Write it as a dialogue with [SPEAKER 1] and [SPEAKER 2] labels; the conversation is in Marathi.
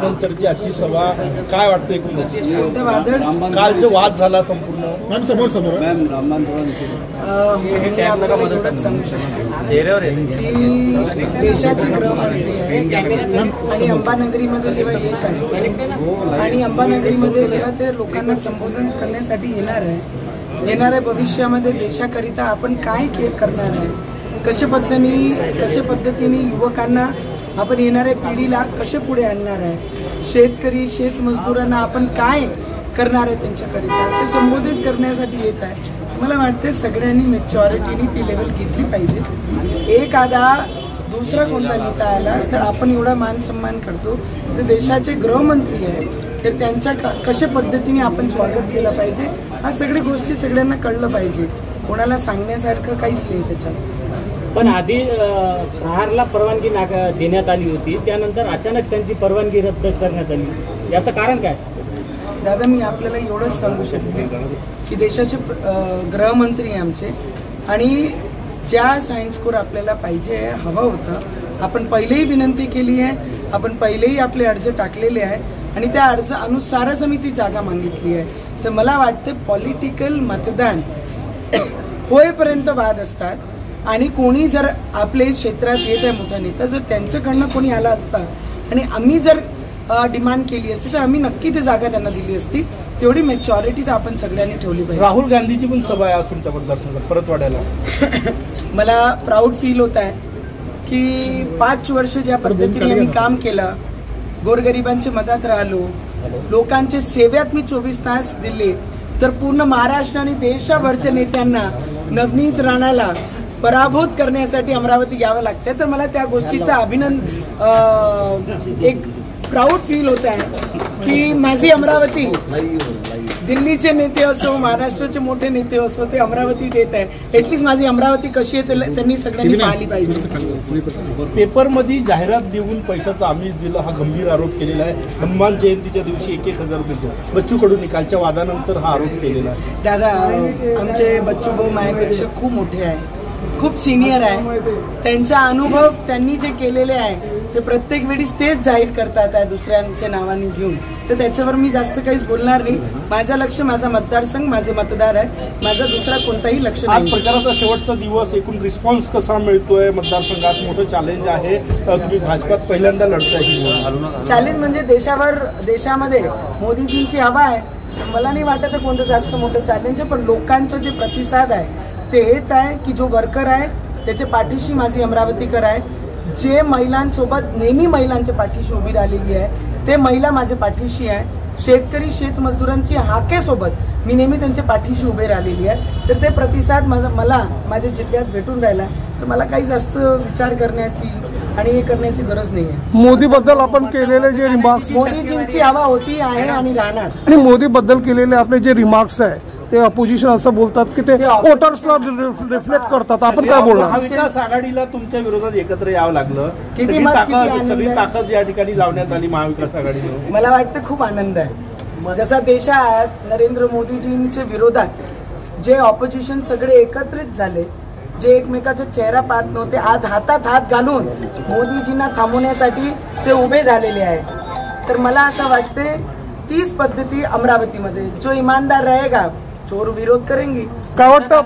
[SPEAKER 1] त्यानंतरची आजची सभा काय वाटतं एकूण कालचा वाद झाला संपूर्ण
[SPEAKER 2] मॅम समोर समोर
[SPEAKER 3] मॅम राममान
[SPEAKER 4] देशाचे गृहमंत्री आणि अंबानगरीमध्ये जेव्हा येत आहे आणि अंबानगरीमध्ये जेव्हा ते लोकांना संबोधन करण्यासाठी येणार आहे भविष्यामध्ये देशाकरिता आपण काय करणार आहे, कशा पद्धतीने युवकांना आपण येणाऱ्या पिढीला कसे पुढे आणणार आहे, शेतकरी शेतमजदूरांना आपण काय करणार आहे त्यांच्याकरिता ते संबोधित करण्यासाठी येत आहे. मला वाटते सगळ्यांनी मॅच्युरिटीने ती लेवल घेतली पाहिजे. एखादा दुसरा कोणता नेता आला तर आपण एवढा मान सन्मान करतो, तर देशाचे गृहमंत्री आहे तर त्यांच्या कशा पद्धतीने आपण स्वागत केलं पाहिजे हा सगळी गोष्टी सगळ्यांना कळलं पाहिजे. कोणाला सांगण्यासारखं काहीच नाही त्याच्यात.
[SPEAKER 5] पण आधी प्रहारला परवानगी देण्यात आली होती, त्यानंतर अचानक त्यांची परवानगी रद्द करण्यात आली, याचं कारण काय?
[SPEAKER 4] दादा मी आपल्याला एवढंच सांगू शकते की देशाचे गृहमंत्री आहे आमचे आणि ज्या सायन्स कोर आपल्याला पाहिजे हवा होता आपण पहिलेही विनंती केली आहे, आपण पहिलेही आपले अर्ज टाकलेले आहे आणि त्या अर्जानुसारच आम्ही ती जागा मागितली आहे. तर मला वाटते पॉलिटिकल मतदान होईपर्यंत वाद असतात आणि कोणी जर आपले क्षेत्रात येत आहे मोठा नेता जर त्यांच्याकडनं कोणी आला असता आणि आम्ही जर डिमांड केली असती तर आम्ही नक्की ती जागा त्यांना दिली असती. तेवढी मॅच्युरिटी तर आपण सगळ्यांनी ठेवली पाहिजे.
[SPEAKER 1] राहुल गांधीची पण सभा आहे आज तुमच्या मतदारसंघात परतवाड्याला.
[SPEAKER 4] मला प्राऊड फील होत आहे की 5 वर्ष ज्या पद्धतीने आम्ही काम केलं, गोरगरिबांच्या मदत राहिलो, लोकांच्या सेवेत मी 24 तास दिले, तर पूर्ण महाराष्ट्र आणि देशभरच्या नेत्यांना नवनीत राणाला पराभूत करण्यासाठी अमरावती यावं लागतं. तर मला त्या गोष्टीचा एक प्राऊड फील होत आहे की माझी अमरावती दिल्लीचे नेते असो महाराष्ट्राचे मोठे नेते असो ते अमरावती देत आहे. एटलीस्ट माझी अमरावती कशी आहे त्यांनी सगळ्यांनी पाहिली पाहिजे.
[SPEAKER 1] पेपरमध्ये जाहिरात देऊन पैशाचं आमिष दिलं हा गंभीर आरोप केलेला आहे. हनुमान जयंतीच्या दिवशी 1,000 रुपये बच्चू कडू निकालच्या वादानंतर हा आरोप केलेला आहे.
[SPEAKER 4] दादा आमचे बच्चू भाऊ माझ्यापेक्षा खूप मोठे आहे, खूप सिनियर आहे. त्यांचा अनुभव त्यांनी जे केलेले आहे ते प्रत्येक वेळी तेच जाहीर करतात आहे दुसऱ्यांच्या नावाने घेऊन. तर त्याच्यावर मी जास्त काहीच बोलणार नाही. माझं लक्ष माझा मतदारसंघ माझे मतदार आहे, माझा दुसरा कोणताही लक्ष नाही.
[SPEAKER 1] आज प्रचाराचा शेवटचा दिवस, एकूण रिस्पॉन्स कसा मिळतोय मतदारसंघात? मोठं चॅलेंज आहे, तुम्ही भाजपात पहिल्यांदा लढताय.
[SPEAKER 4] चॅलेंज म्हणजे देशामध्ये मोदीजींची हवा आहे. मला नाही वाटत कोणतं जास्त मोठं चॅलेंज आहे, पण लोकांचं जे प्रतिसाद आहे ते हेच आहे की जो वर्कर आहे त्याच्या पाठीशी माझी अमरावतीकर आहे, जे महिलांसोबत नेहमी महिलांच्या पाठीशी उभी राहिलेली आहे ते महिला माझ्या पाठीशी आहे, शेतकरी शेतमजदूरांची हाकेसोबत मी नेहमी त्यांच्या पाठीशी उभे राहिलेली आहे. तर ते प्रतिसाद मला माझ्या जिल्ह्यात भेटून राहिला, तर मला काही जास्त विचार करण्याची आणि हे करण्याची गरज नाही आहे.
[SPEAKER 2] मोदीबद्दल आपण केलेले जे रिमार्क्स,
[SPEAKER 4] मोदीजींची हवा होती आहे आणि राहणार.
[SPEAKER 2] मोदीबद्दल केलेले आपले जे रिमार्क्स आहे ते अपोजिशन असं बोलतात की ते वोटर्सला रिफ्लेक्ट करतात. आपण काय बोलणार?
[SPEAKER 1] महाविकास आघाडीला तुमच्या विरोधात एकत्र यावं लागलं, सगळी ताकद या ठिकाणी लावण्यात आली महाविकास आघाडीने.
[SPEAKER 4] मला वाटतं खूप आनंद आहे. जसा देशात नरेंद्र मोदीजींच्या विरोधात जे ऑपोजिशन सगळे एकत्रित झाले, जे एकमेकाचा चेहरा पाहत नव्हते, आज हातात हात घालून मोदीजींना थांबवण्यासाठी ते उभे झालेले आहे. तर मला असं वाटते तीच पद्धती अमरावतीमध्ये, जो ईमानदार रहेगा चोर विरोध करेंगे.
[SPEAKER 2] काय वाटतं?